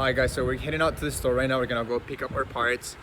Hi guys, so we're heading out to the store right now. We're gonna go pick up our parts.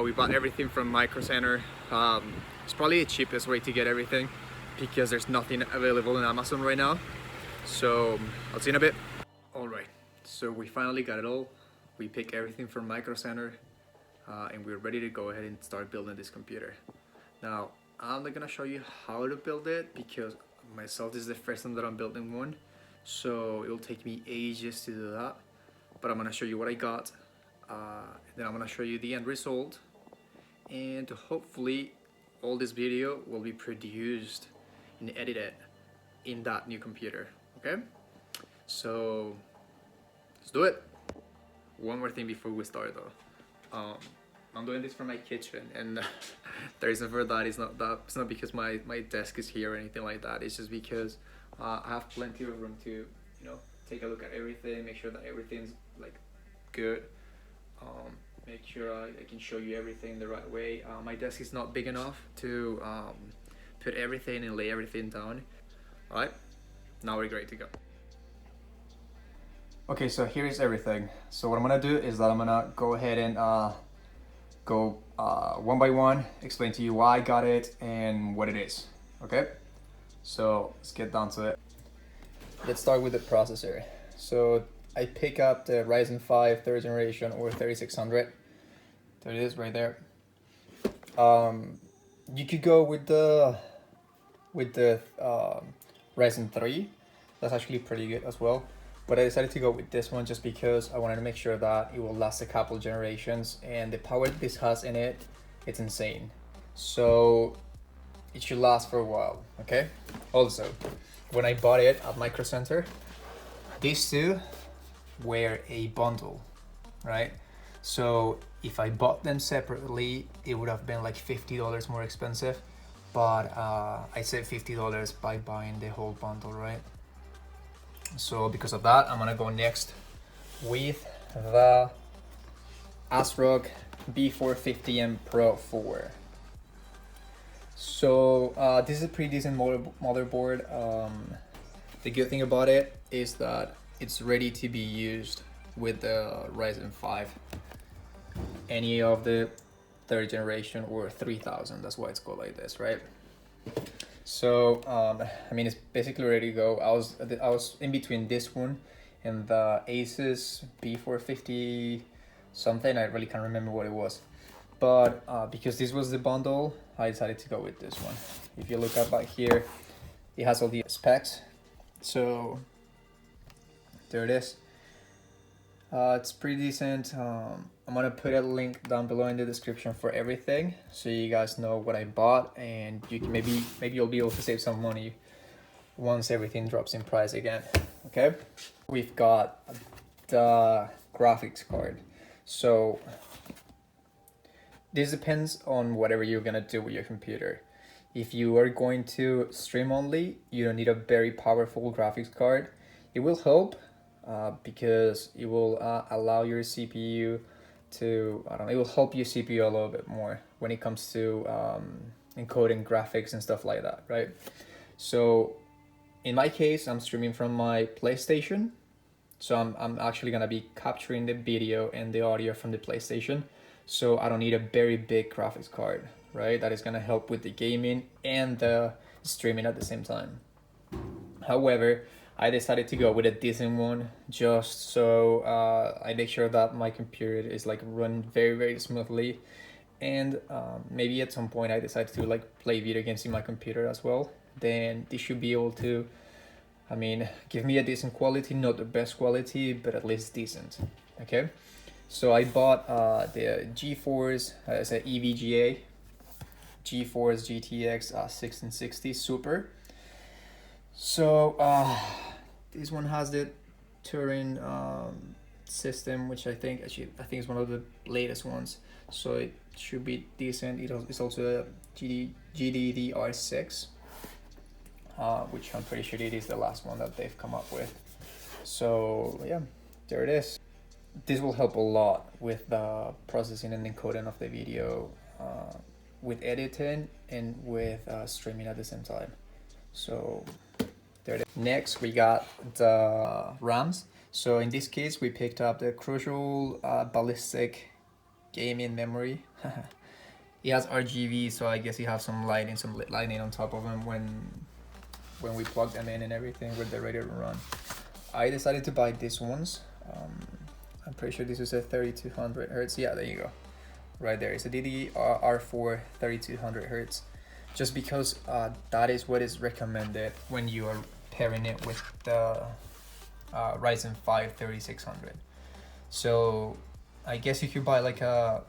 We bought everything from Micro Center. It's probably the cheapest way to get everything because there's nothing available on Amazon right now. So I'll see you in a bit. All right, so we finally got it all. We picked everything from Micro Center and we're ready to go ahead and start building this computer. Now, I'm not gonna show you how to build it because myself, this is the first time that I'm building one. So it'll take me ages to do that. But I'm gonna show you what I got, then I'm gonna show you the end result, and hopefully all this video will be produced and edited in that new computer. Okay, so let's do it. One more thing before we start though. I'm doing this from my kitchen, and the reason for that is it's not because my desk is here or anything like that. It's just because I have plenty of room to take a look at everything, make sure that everything's like good, make sure I can show you everything the right way. My desk is not big enough to put everything and lay everything down. All right, now we're ready to go. Okay, so here is everything. So what I'm gonna do is that I'm gonna go ahead and go one by one, explain to you why I got it and what it is. Okay, so let's get down to it. Let's start with the processor. So I pick up the Ryzen 5 3rd generation or 3600. There it is right there. You could go with the Ryzen 3. That's actually pretty good as well. But I decided to go with this one just because I wanted to make sure that it will last a couple generations, and the power that this has in it, it's insane. So it should last for a while, okay? Also, when I bought it at Micro Center, these two were a bundle, right? So if I bought them separately, it would have been like $50 more expensive, but I saved $50 by buying the whole bundle, right? So because of that, I'm gonna go next with the ASRock B450M Pro 4. So this is a pretty decent motherboard. The good thing about it is that it's ready to be used with the Ryzen 5, any of the 3rd generation or 3000. That's why it's called like this, right? So I mean, it's basically ready to go. I was in between this one and the Asus B450 something. I really can't remember what it was. But because this was the bundle, I decided to go with this one. If you look up back here, it has all the specs. So there it is. It's pretty decent. I'm gonna put a link down below in the description for everything, so you guys know what I bought, and you can maybe you'll be able to save some money once everything drops in price again. Okay, we've got the graphics card. So this depends on whatever you're gonna do with your computer. If you are going to stream only, you don't need a very powerful graphics card. It will help because it will allow your CPU to, it will help your CPU a little bit more when it comes to encoding graphics and stuff like that, right? So in my case, I'm streaming from my PlayStation. So I'm actually gonna be capturing the video and the audio from the PlayStation. So I don't need a very big graphics card, right? That is gonna help with the gaming and the streaming at the same time. However, I decided to go with a decent one just so I make sure that my computer is like running very smoothly, and maybe at some point I decide to like play video games in my computer as well. Then this should be able to, give me a decent quality, not the best quality, but at least decent. Okay, so I bought the GeForce, it's an EVGA, GeForce GTX 1660 Super. So this one has the Turing system, which I think is one of the latest ones. So it should be decent. It's also a GDDR6, which I'm pretty sure it is the last one that they've come up with. So yeah, there it is. This will help a lot with the processing and encoding of the video, with editing and with streaming at the same time. So there it is. Next, we got the RAMs. So in this case, we picked up the Crucial Ballistic Gaming Memory. It has RGB, so I guess you have some lighting on top of them when we plug them in and everything when they're ready to run. I decided to buy these ones. I'm pretty sure this is a 3200 hertz. Yeah, there you go. Right there. It's a DDR4 3200 hertz. Just because that is what is recommended when you are pairing it with the Ryzen 5 3600. So I guess you could buy like a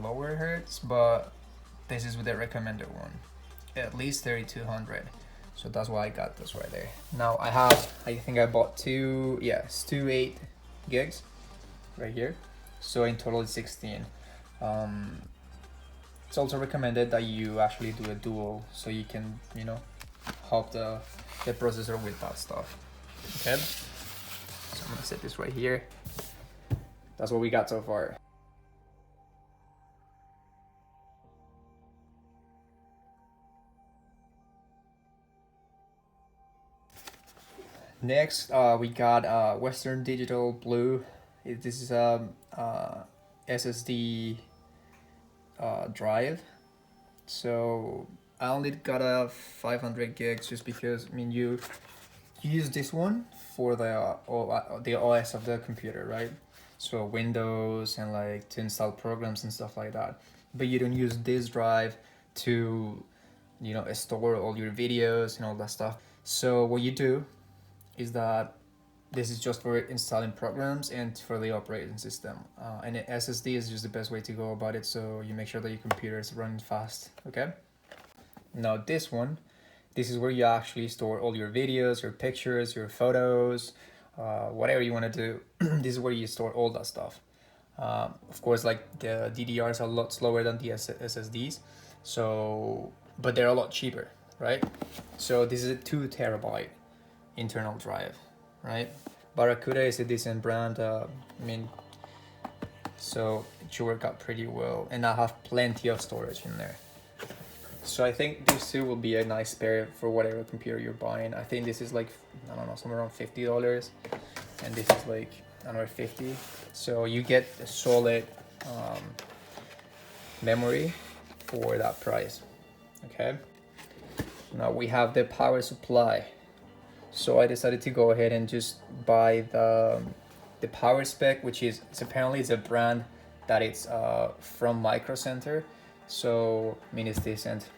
lower hertz, but this is the recommended one, at least 3200. So that's why I got this right there. Now I think I bought two 8 gigs right here. So in total it's 16. It's also recommended that you actually do a dual, so you can, help the processor with that stuff. Okay, so I'm gonna set this right here. That's what we got so far. Next, we got Western Digital Blue. This is a SSD drive. So I only got a 500 gigs just because you use this one for the OS of the computer, right? So Windows and like to install programs and stuff like that. But you don't use this drive to store all your videos and all that stuff. So what you do is that this is just for installing programs and for the operating system. And an SSD is just the best way to go about it, so you make sure that your computer is running fast, okay? Now this is where you actually store all your videos, your pictures, your photos, whatever you want to do. This is where you store all that stuff. Of course, like the DDRs are a lot slower than the SSDs, but they're a lot cheaper, right? So this is a 2 terabyte internal drive, right? Barracuda is a decent brand. So it should work out pretty well, and I have plenty of storage in there. So I think these two will be a nice pair for whatever computer you're buying. I think this is like, I don't know, somewhere around $50, and this is like another 50. So you get a solid memory for that price. Okay. Now we have the power supply. So I decided to go ahead and just buy the power spec, which is apparently it's a brand that it's from Micro Center. So it's decent.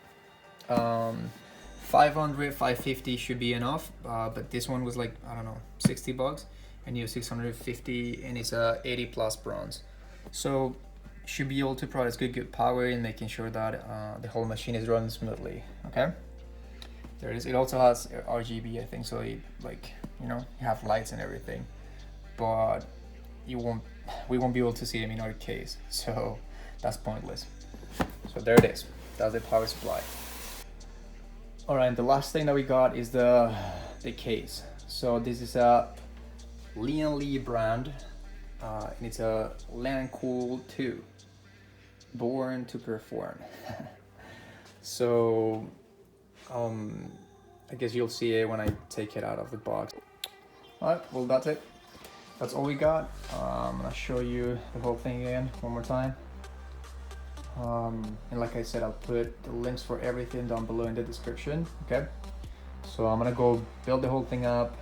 500, 550 should be enough, but this one was like, I don't know, $60, and you have 650, and it's a 80 plus bronze. So should be able to provide good power in making sure that the whole machine is running smoothly. Okay. There it is. It also has RGB, I think, so it, you have lights and everything, but we won't be able to see them in our case, so that's pointless. So there it is. That's the power supply. All right, the last thing that we got is the case. So this is a Lune brand, and it's a Lancool 2, born to perform. So I guess you'll see it when I take it out of the box. All right, well, that's it. That's all we got. I'm gonna show you the whole thing again one more time. And like I said, I'll put the links for everything down below in the description. Okay, so I'm gonna go build the whole thing up,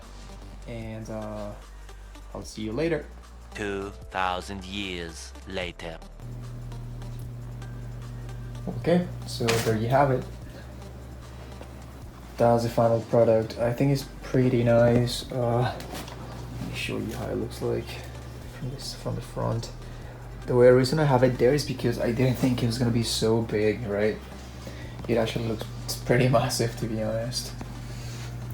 and I'll see you later. 2,000 years later. Okay, so there you have it. That's the final product. I think it's pretty nice. Let me show you how it looks like from the front. The reason I have it there is because I didn't think it was gonna be so big, right? It actually looks pretty massive, to be honest.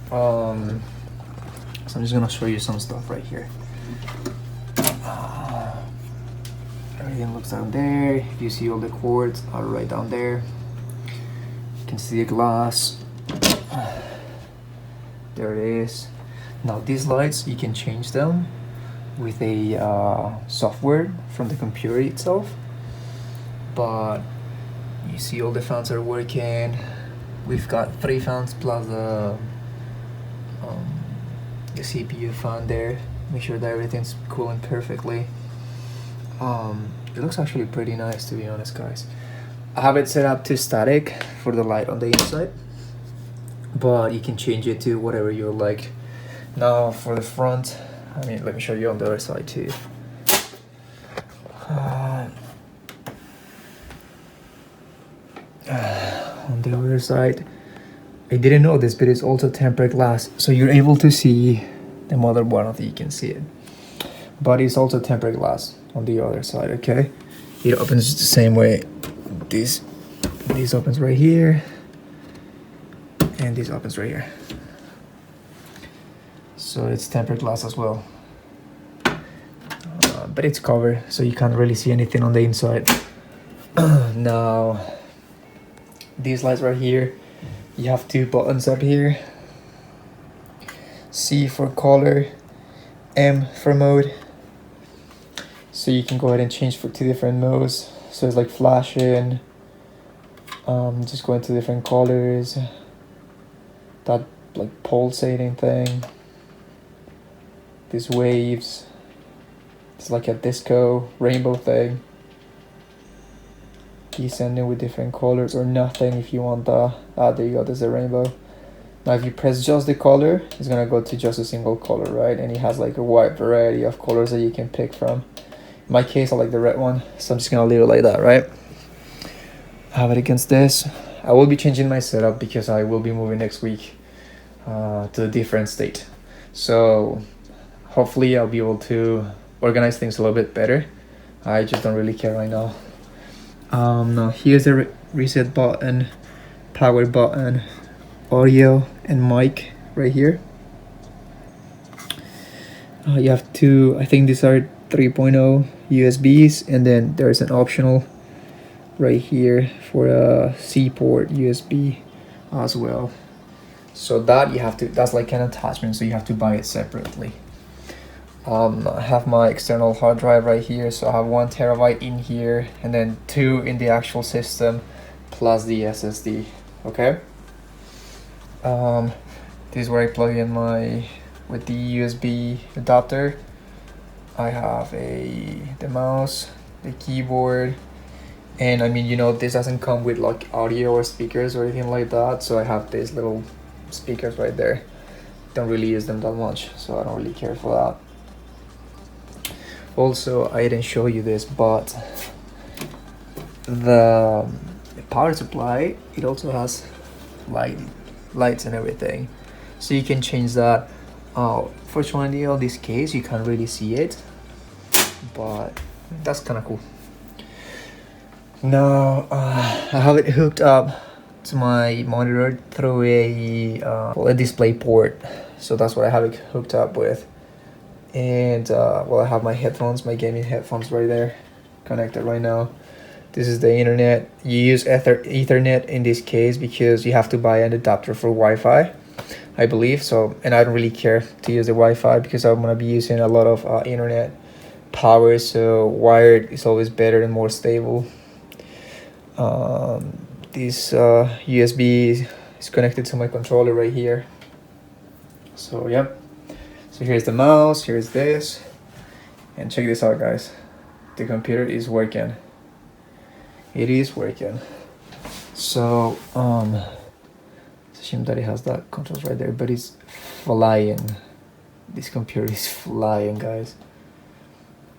So I'm just gonna show you some stuff right here. Everything looks down there. If you see all the cords are right down there. You can see the glass. There it is. Now these lights, you can change them with a software from the computer itself, but you see all the fans are working. We've got 3 fans plus the CPU fan there. make sure that everything's cooling perfectly. It looks actually pretty nice, to be honest, guys. I have it set up to static for the light on the inside, but you can change it to whatever you like. Now for the front, I mean, let me show you on the other side too. On the other side, I didn't know this, but it's also tempered glass, so you're able to see the motherboard. I don't think you can see it, but it's also tempered glass on the other side. Okay, it opens the same way. This opens right here, and this opens right here. So it's tempered glass as well, but it's covered, so you can't really see anything on the inside. Now, these lights right here, you have two buttons up here. C for color, M for mode. So you can go ahead and change for two different modes. So it's like flashing, just going to different colors, that like pulsating thing, these waves, it's like a disco rainbow thing, descending with different colors, or nothing if you want that. There you go, there's a rainbow. Now if you press just the color, it's gonna go to just a single color, right? And it has like a wide variety of colors that you can pick from. In my case, I like the red one, so I'm just gonna leave it like that, right? Have it against this. I will be changing my setup because I will be moving next week to a different state. So hopefully I'll be able to organize things a little bit better. I just don't really care right now. Now here's the reset button, power button, audio and mic right here. You have two, I think these are 3.0 USBs, and then there's an optional right here for a C port USB as well. So that you have to, that's like an attachment, so you have to buy it separately. I have my external hard drive right here, so I have 1 terabyte in here, and then 2 in the actual system, plus the SSD. Okay. This is where I plug in my with the USB adapter. I have the mouse, the keyboard, and I mean, you know, this doesn't come with like audio or speakers or anything like that, so I have these little speakers right there. Don't really use them that much, so I don't really care for that. Also, I didn't show you this, but the power supply, it also has lights and everything, so you can change that. Fortunately, on this case you can't really see it, but that's kind of cool. Now I have it hooked up to my monitor through a display port, so that's what I have it hooked up with. And well, I have my headphones, my gaming headphones right there connected right now. This is the internet. You use Ethernet in this case because you have to buy an adapter for Wi-Fi, I believe. So, and I don't really care to use the Wi-Fi because I'm gonna be using a lot of internet power. So wired is always better and more stable. This USB is connected to my controller right here. So yep. So here's the mouse. Here's this, and check this out, guys. The computer is working. It is working. So it's a shame that it has that controls right there, but it's flying. This computer is flying, guys.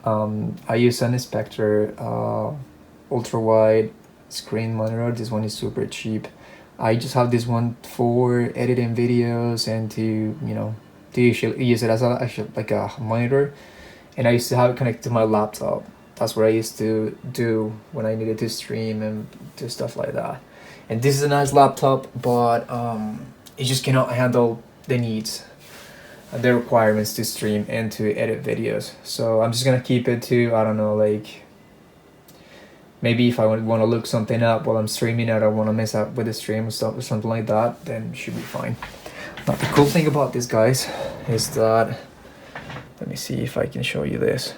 I use an Spectre ultra wide screen monitor. This one is super cheap. I just have this one for editing videos and to, you know, to usually use it as like a monitor. And I used to have it connected to my laptop. That's what I used to do when I needed to stream and do stuff like that. And this is a nice laptop, but it just cannot handle the needs, the requirements to stream and to edit videos. So I'm just gonna keep it to, I don't know, like maybe if I want to look something up while I'm streaming, I don't want to mess up with the stream or stuff or something like that, then it should be fine. Now the cool thing about this, guys, is that, let me see if I can show you this.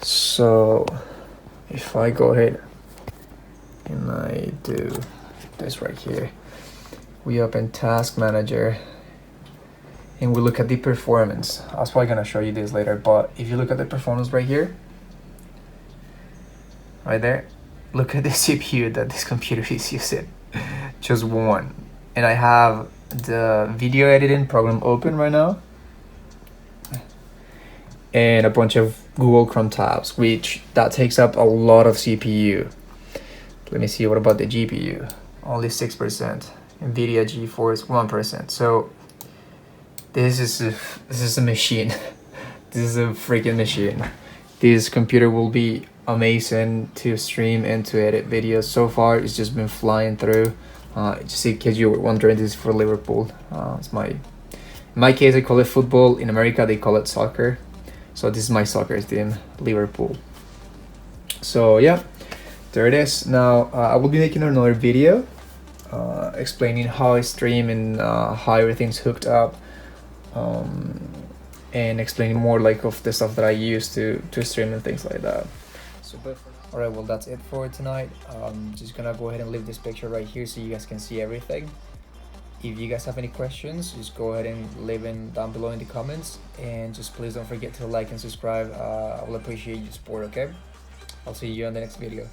So if I go ahead and I do this right here, we open Task Manager, and we look at the performance. I was probably gonna show you this later, but if you look at the performance right here, right there, look at the CPU that this computer is using. Just one. And I have the video editing program open right now, and a bunch of Google Chrome tabs, which that takes up a lot of CPU. Let me see, what about the GPU? Only 6%. NVIDIA GeForce 1%. So this is a machine. This is a freaking machine. This computer will be amazing to stream and to edit videos. So far, it's just been flying through. Just in case you were wondering, this is for Liverpool. In my case, I call it football. In America, they call it soccer. So this is my soccer team, Liverpool. So yeah, there it is. Now I will be making another video explaining how I stream and how everything's hooked up, and explaining more like of the stuff that I use to stream and things like that. So, all right, well, that's it for tonight. Just gonna go ahead and leave this picture right here so you guys can see everything. If you guys have any questions, just go ahead and leave them down below in the comments, and just please don't forget to like and subscribe. I will appreciate your support. Okay, I'll see you on the next video.